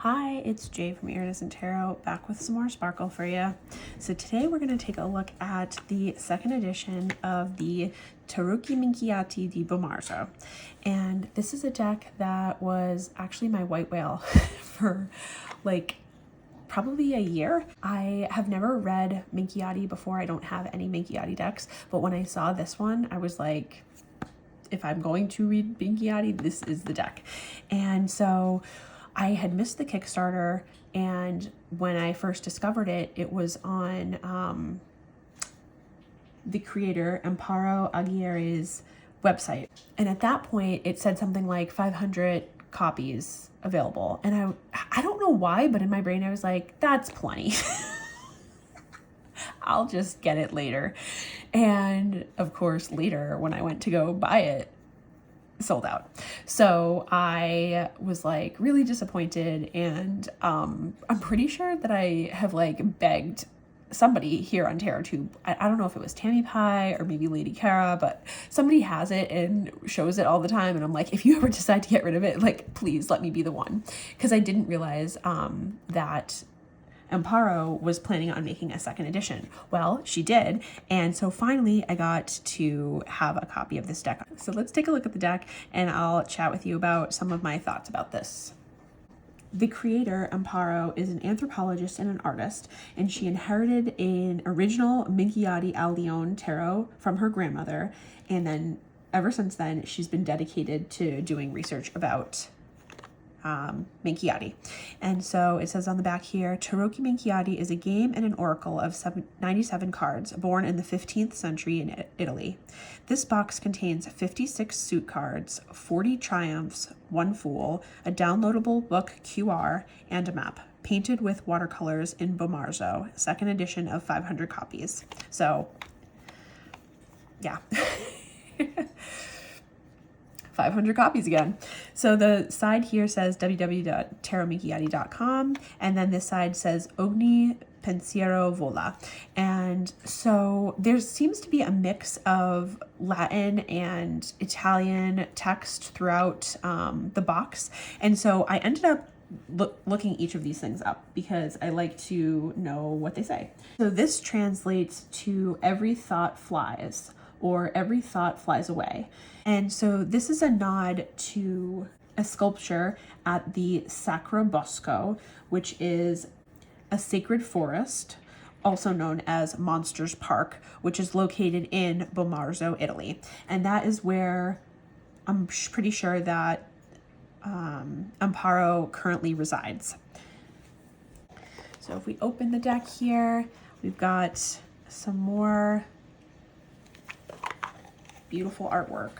Hi, it's Jay from Iridescent Tarot, back with some more sparkle for you. So today we're going to take a look at the second edition of the Tarocchi Minchiate di Bomarzo. And this is a deck that was actually my white whale for like probably a year. I have never read Minchiate before. I don't have any Minchiate decks, but when I saw this one, I was like, if I'm going to read Minchiate, this is the deck. And so I had missed the Kickstarter, and when I first discovered it, it was on the creator Amparo Aguirre's website. And at that point, it said something like 500 copies available. And I don't know why, but in my brain, I was like, that's plenty. I'll just get it later. And of course, later when I went to go buy it, sold out. So I was like really disappointed, and I'm pretty sure that I have like begged somebody here on Tarotube. I don't know if it was Tammy Pie or maybe Lady Cara, but somebody has it and shows it all the time, and I'm like, if you ever decide to get rid of it, like please let me be the one, because I didn't realize that Amparo was planning on making a second edition. Well, she did, and so finally I got to have a copy of this deck. So let's take a look at the deck, and I'll chat with you about some of my thoughts about this. The creator, Amparo, is an anthropologist and an artist, and she inherited an original Minchiate al Leon tarot from her grandmother, and then ever since then she's been dedicated to doing research about Minchiate. And so it says on the back here, Tarocchi Minchiate is a game and an oracle of 97 cards born in the 15th century in Italy. This box contains 56 suit cards, 40 triumphs, 1 fool, a downloadable book QR, and a map, painted with watercolors in Bomarzo, second edition of 500 copies. So, yeah. 500 copies again. So the side here says www.tarotminchiate.com, and then this side says Ogni Pensiero Vola. And so there seems to be a mix of Latin and Italian text throughout the box. And so I ended up looking each of these things up because I like to know what they say. So this translates to every thought flies, or every thought flies away. And so this is a nod to a sculpture at the Sacro Bosco, which is a sacred forest, also known as Monsters Park, which is located in Bomarzo, Italy. And that is where I'm pretty sure that Amparo currently resides. So if we open the deck here, we've got some more beautiful artwork.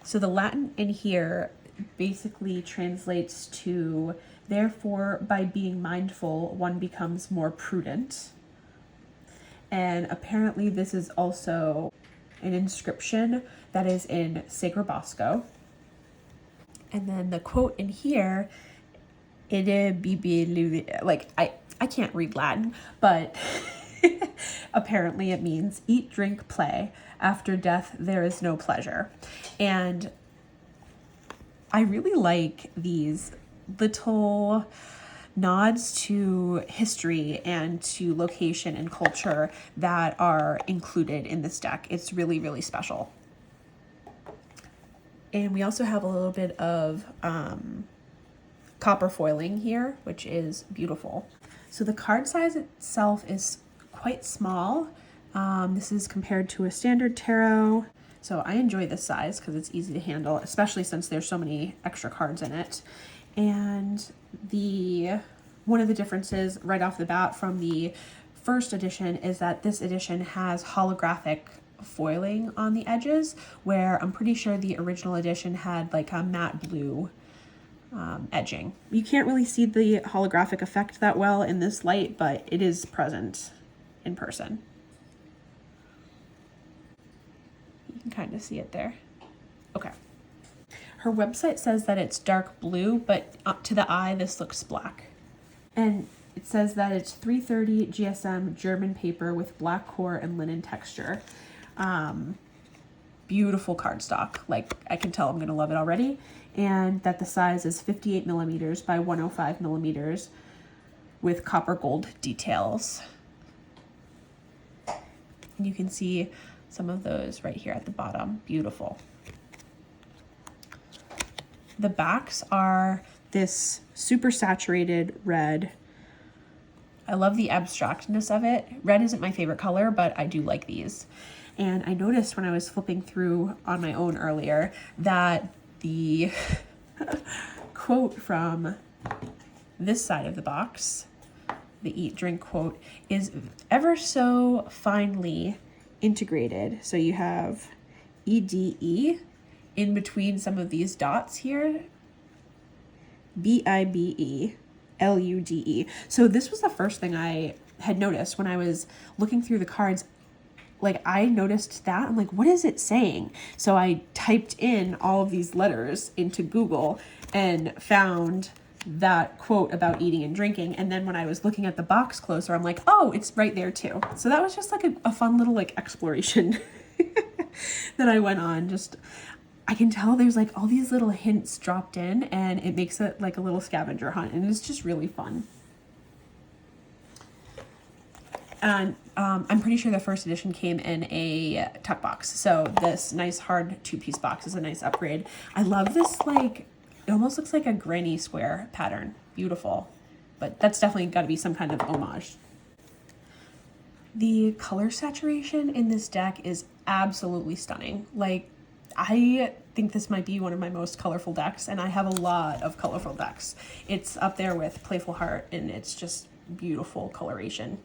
So the Latin in here basically translates to, therefore, by being mindful, one becomes more prudent. And apparently this is also an inscription that is in Sacro Bosco. And then the quote in here, like I can't read Latin, but apparently it means eat, drink, play. After death, there is no pleasure. And I really like these little nods to history and to location and culture that are included in this deck. It's really, really special. And we also have a little bit of copper foiling here, which is beautiful. So the card size itself is quite small. This is compared to a standard tarot. So I enjoy this size because it's easy to handle, especially since there's so many extra cards in it. And one of the differences right off the bat from the first edition is that this edition has holographic foiling on the edges, where I'm pretty sure the original edition had like a matte blue edging. You can't really see the holographic effect that well in this light, but it is present in person. You can kind of see it there. Okay. Her website says that it's dark blue, but to the eye, this looks black. And it says that it's 330 GSM German paper with black core and linen texture. beautiful cardstock. Like, I can tell I'm going to love it already. And that the size is 58 millimeters by 105 millimeters with copper gold details. And you can see some of those right here at the bottom. Beautiful. The backs are this super saturated red. I love the abstractness of it. Red isn't my favorite color, but I do like these. And I noticed when I was flipping through on my own earlier that the quote from this side of the box, the eat, drink quote, is ever so finely integrated. So you have EDE in between some of these dots here, BIBELUDE. So this was the first thing I had noticed when I was looking through the cards. Like, I noticed that. I'm like, what is it saying? So I typed in all of these letters into Google and found that quote about eating and drinking. And then when I was looking at the box closer, I'm like, oh, it's right there too. So that was just like a fun little like exploration that I went on. Just, I can tell there's like all these little hints dropped in, and it makes it like a little scavenger hunt, and it's just really fun. And I'm pretty sure the first edition came in a tuck box. So this nice hard 2-piece box is a nice upgrade. I love this, like, it almost looks like a granny square pattern. Beautiful. But that's definitely got to be some kind of homage. The color saturation in this deck is absolutely stunning. Like, I think this might be one of my most colorful decks, and I have a lot of colorful decks. It's up there with Playful Heart, and it's just beautiful coloration.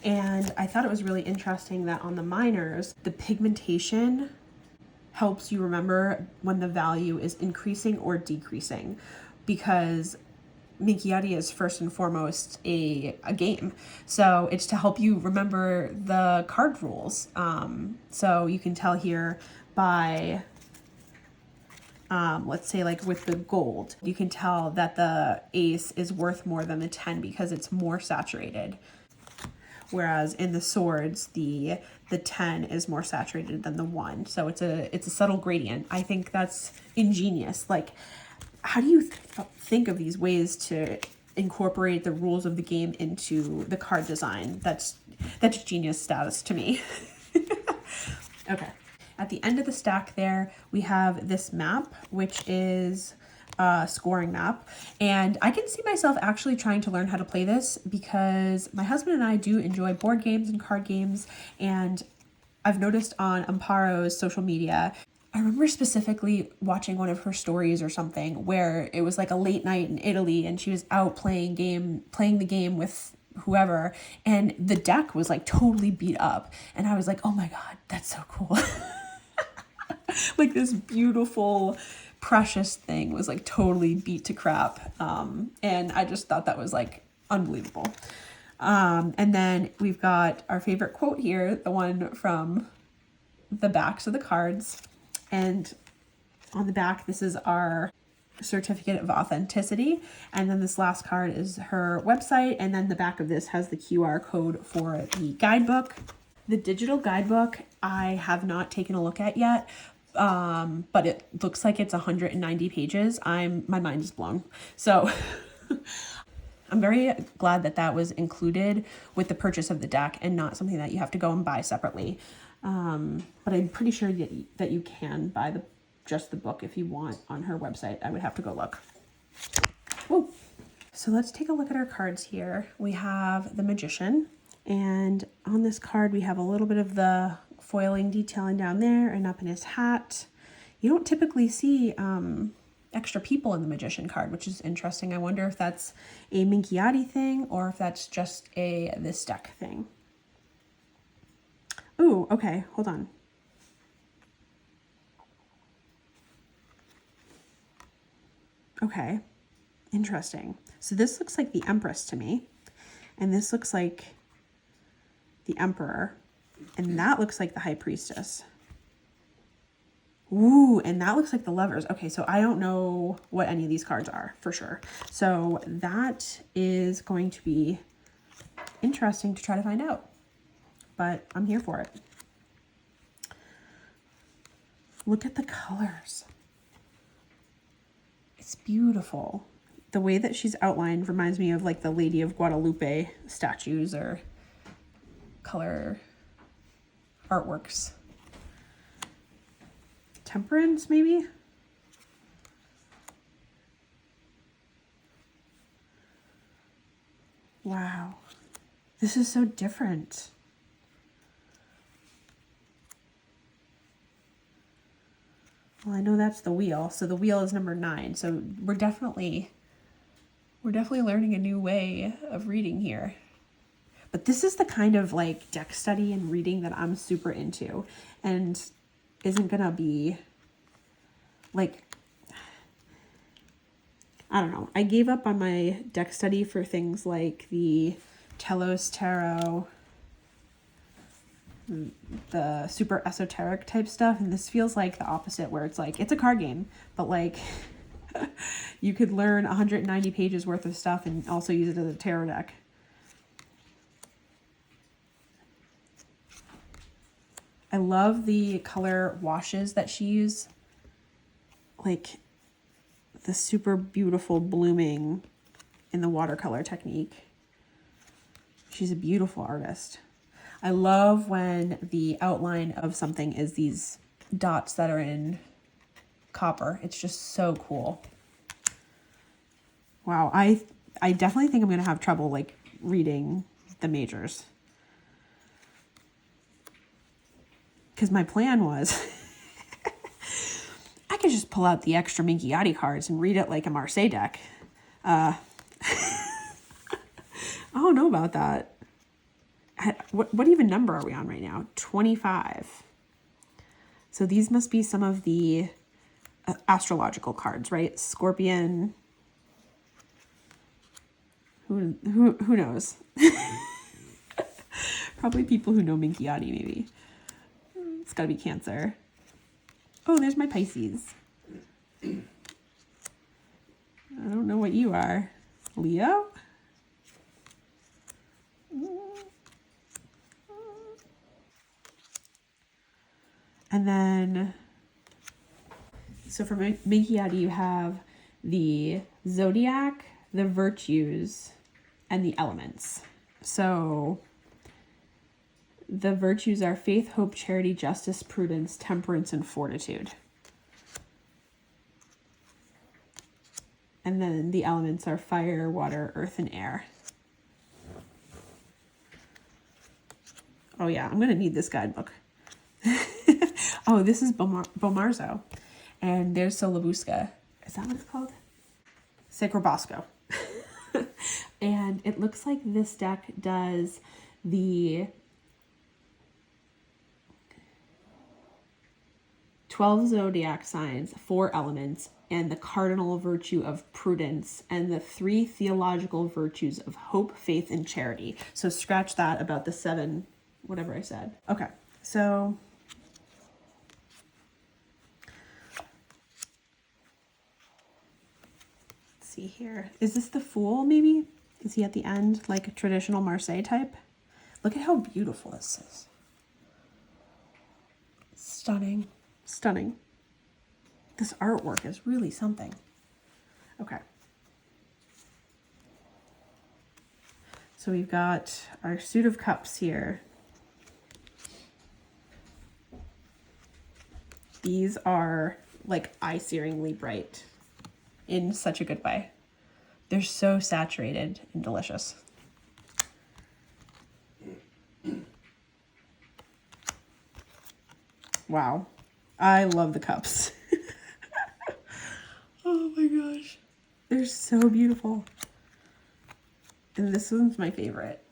And I thought it was really interesting that on the minors, the pigmentation helps you remember when the value is increasing or decreasing, because Minchiate is first and foremost a game. So it's to help you remember the card rules. So you can tell here by let's say like with the gold, you can tell that the ace is worth more than the 10 because it's more saturated. Whereas in the swords, the 10 is more saturated than the 1. So it's a subtle gradient. I think that's ingenious. Like, how do you think of these ways to incorporate the rules of the game into the card design? That's genius status to me. Okay. At the end of the stack there, we have this map, which is a scoring map. And I can see myself actually trying to learn how to play this because my husband and I do enjoy board games and card games. And I've noticed on Amparo's social media, I remember specifically watching one of her stories or something where it was like a late night in Italy and she was out playing the game with whoever, and the deck was like totally beat up. And I was like, oh my God, that's so cool. Like this beautiful, precious thing was like totally beat to crap. And I just thought that was like unbelievable. And then we've got our favorite quote here, the one from the backs of the cards. And on the back, this is our certificate of authenticity. And then this last card is her website. And then the back of this has the QR code for the guidebook. The digital guidebook, I have not taken a look at yet. But it looks like it's 190 pages. My mind is blown. So I'm very glad that that was included with the purchase of the deck and not something that you have to go and buy separately. But I'm pretty sure that you can buy just the book if you want on her website. I would have to go look. Whoa. So let's take a look at our cards here. We have the Magician, and on this card we have a little bit of the foiling detailing down there and up in his hat. You don't typically see extra people in the Magician card, which is interesting. I wonder if that's a Minchiate thing or if that's just this deck thing. Ooh, okay, hold on. Okay, interesting. So this looks like the Empress to me, and this looks like the Emperor, and that looks like the High Priestess. Ooh, and that looks like the Lovers. Okay, so I don't know what any of these cards are for sure. So that is going to be interesting to try to find out, but I'm here for it. Look at the colors. It's beautiful. The way that she's outlined reminds me of like the Lady of Guadalupe statues or color artworks. Temperance, maybe? Wow. This is so different. Well, I know that's the wheel. So the wheel is number 9. So we're definitely learning a new way of reading here. But this is the kind of like deck study and reading that I'm super into, and isn't gonna be like, I don't know. I gave up on my deck study for things like the Telos Tarot, the super esoteric type stuff, and this feels like the opposite, where it's like, it's a card game, but like you could learn 190 pages worth of stuff and also use it as a tarot deck. I love the color washes that she used, like the super beautiful blooming in the watercolor technique. She's a beautiful artist. I love when the outline of something is these dots that are in copper. It's just so cool. Wow, I definitely think I'm going to have trouble like reading the majors. Because my plan was I could just pull out the extra Minchiate cards and read it like a Marseille deck. I don't know about that. What even number are we on right now? 25. So these must be some of the astrological cards, right? Scorpion. Who knows? Probably people who know Minchiate, maybe. It's gotta be Cancer. Oh, there's my Pisces. I don't know what you are. Leo? And then, so for Minchiate, you have the zodiac, the virtues, and the elements. So the virtues are faith, hope, charity, justice, prudence, temperance, and fortitude. And then the elements are fire, water, earth, and air. Oh yeah, I'm going to need this guidebook. Oh, this is Bomarzo. And there's Solabuska. Is that what it's called? Sacrobosco. And it looks like this deck does the 12 zodiac signs, 4 elements, and the cardinal virtue of prudence, and the 3 theological virtues of hope, faith, and charity. So scratch that about the 7, whatever I said. Okay, so let's see here. Is this the Fool, maybe? Is he at the end, like a traditional Marseille type? Look at how beautiful this is. Stunning. Stunning. This artwork is really something. Okay. So we've got our suit of cups here. These are like eye-searingly bright in such a good way. They're so saturated and delicious. Wow. I love the cups. Oh my gosh. They're so beautiful. And this one's my favorite.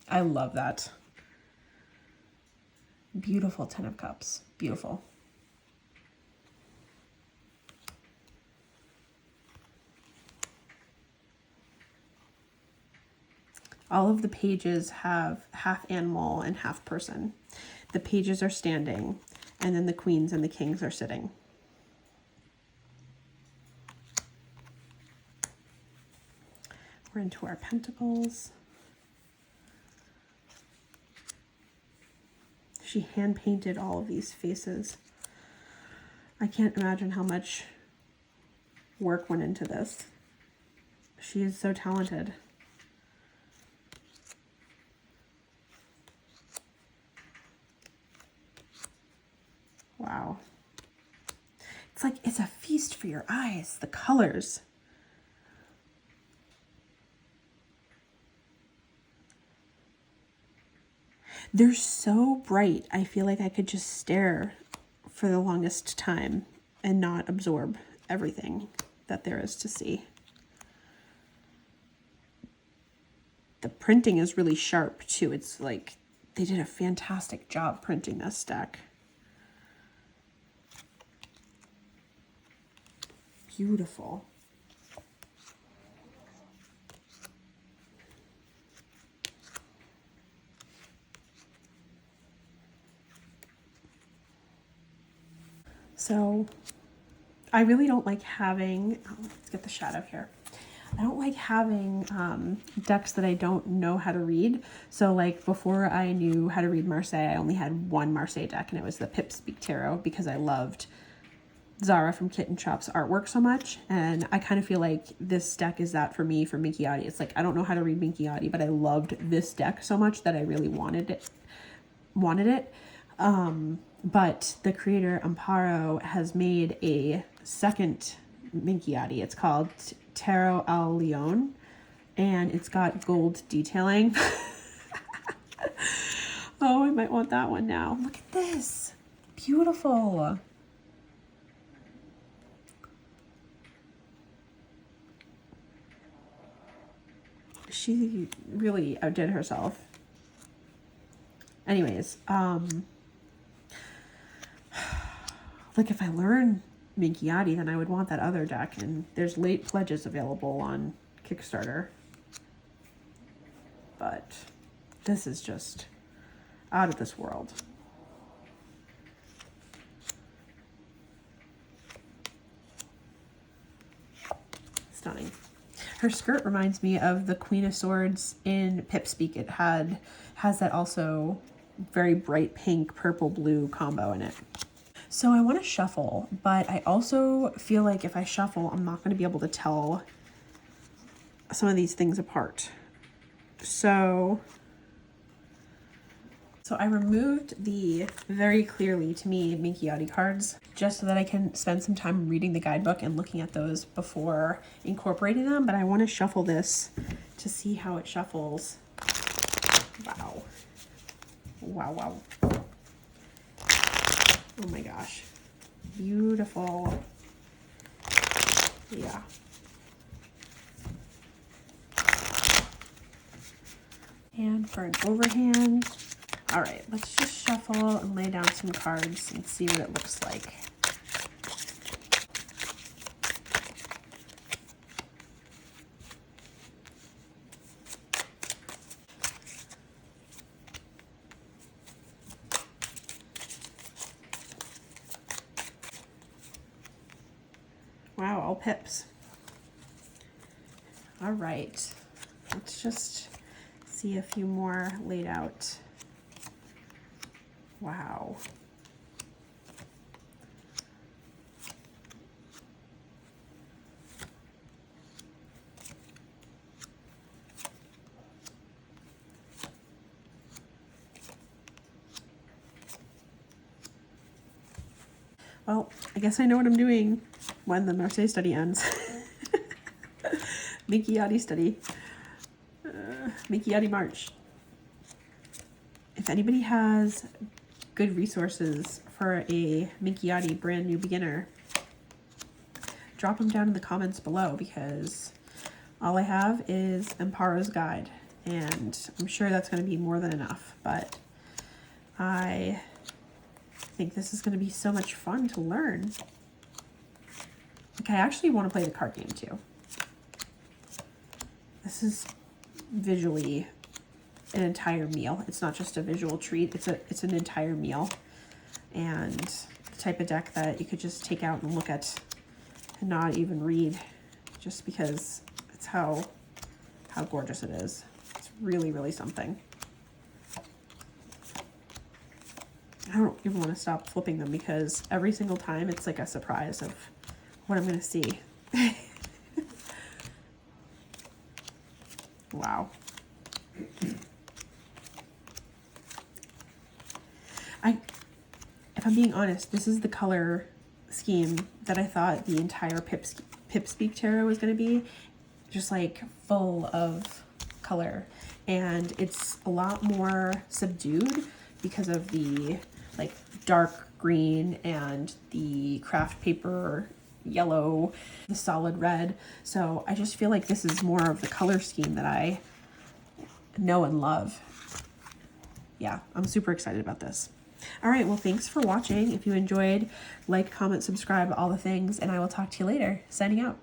I love that. Beautiful 10 of cups. Beautiful. All of the pages have half animal and half person. The pages are standing, and then the queens and the kings are sitting. We're into our pentacles. She hand painted all of these faces. I can't imagine how much work went into this. She is so talented. Wow. It's like, it's a feast for your eyes, the colors. They're so bright. I feel like I could just stare for the longest time and not absorb everything that there is to see. The printing is really sharp too. It's like they did a fantastic job printing this deck. Beautiful. So I really don't like having, let's get the shadow here. I don't like having decks that I don't know how to read. So like before I knew how to read Marseille, I only had one Marseille deck, and it was the Pip Speak Tarot, because I loved Zara from Kitten Shop's artwork so much. And I kind of feel like this deck is that for me, for Minchiate. It's like, I don't know how to read Minchiate, but I loved this deck so much that I really wanted it. But the creator Amparo has made a second Minchiate. It's called Tarot al Leon, and it's got gold detailing. Oh, I might want that one now. Look at this. Beautiful. She really outdid herself. Anyways, like if I learn Minchiate, then I would want that other deck, and there's late pledges available on Kickstarter. But this is just out of this world. Stunning. Her skirt reminds me of the Queen of Swords in Pip Speak. It has that also very bright pink, purple, blue combo in it. So I want to shuffle, but I also feel like if I shuffle, I'm not going to be able to tell some of these things apart. So I removed the very clearly, to me, Minchiate cards, just so that I can spend some time reading the guidebook and looking at those before incorporating them. But I want to shuffle this to see how it shuffles. Wow. Wow, wow. Oh my gosh. Beautiful. Yeah. And for an overhand. All right, let's just shuffle and lay down some cards and see what it looks like. Wow, all pips. All right, let's just see a few more laid out. Wow. Well, I guess I know what I'm doing when the Marseille study ends. Minchiate study. Minchiate March. If anybody has good resources for a Minchiate brand new beginner, drop them down in the comments below, because all I have is Amparo's guide, and I'm sure that's going to be more than enough, but I think this is going to be so much fun to learn. Like, I actually want to play the card game too. This is visually an entire meal. It's not just a visual treat, it's an entire meal, and the type of deck that you could just take out and look at and not even read, just because it's how gorgeous it is. It's really, really something. I don't even want to stop flipping them because every single time it's like a surprise of what I'm going to see. Wow. If I'm being honest, this is the color scheme that I thought the entire Pipspeak Tarot was going to be. Just like full of color. And it's a lot more subdued because of the like dark green and the craft paper yellow, the solid red. So I just feel like this is more of the color scheme that I know and love. Yeah, I'm super excited about this. All right, well, thanks for watching. If you enjoyed, like, comment, subscribe, all the things, and I will talk to you later. Signing out.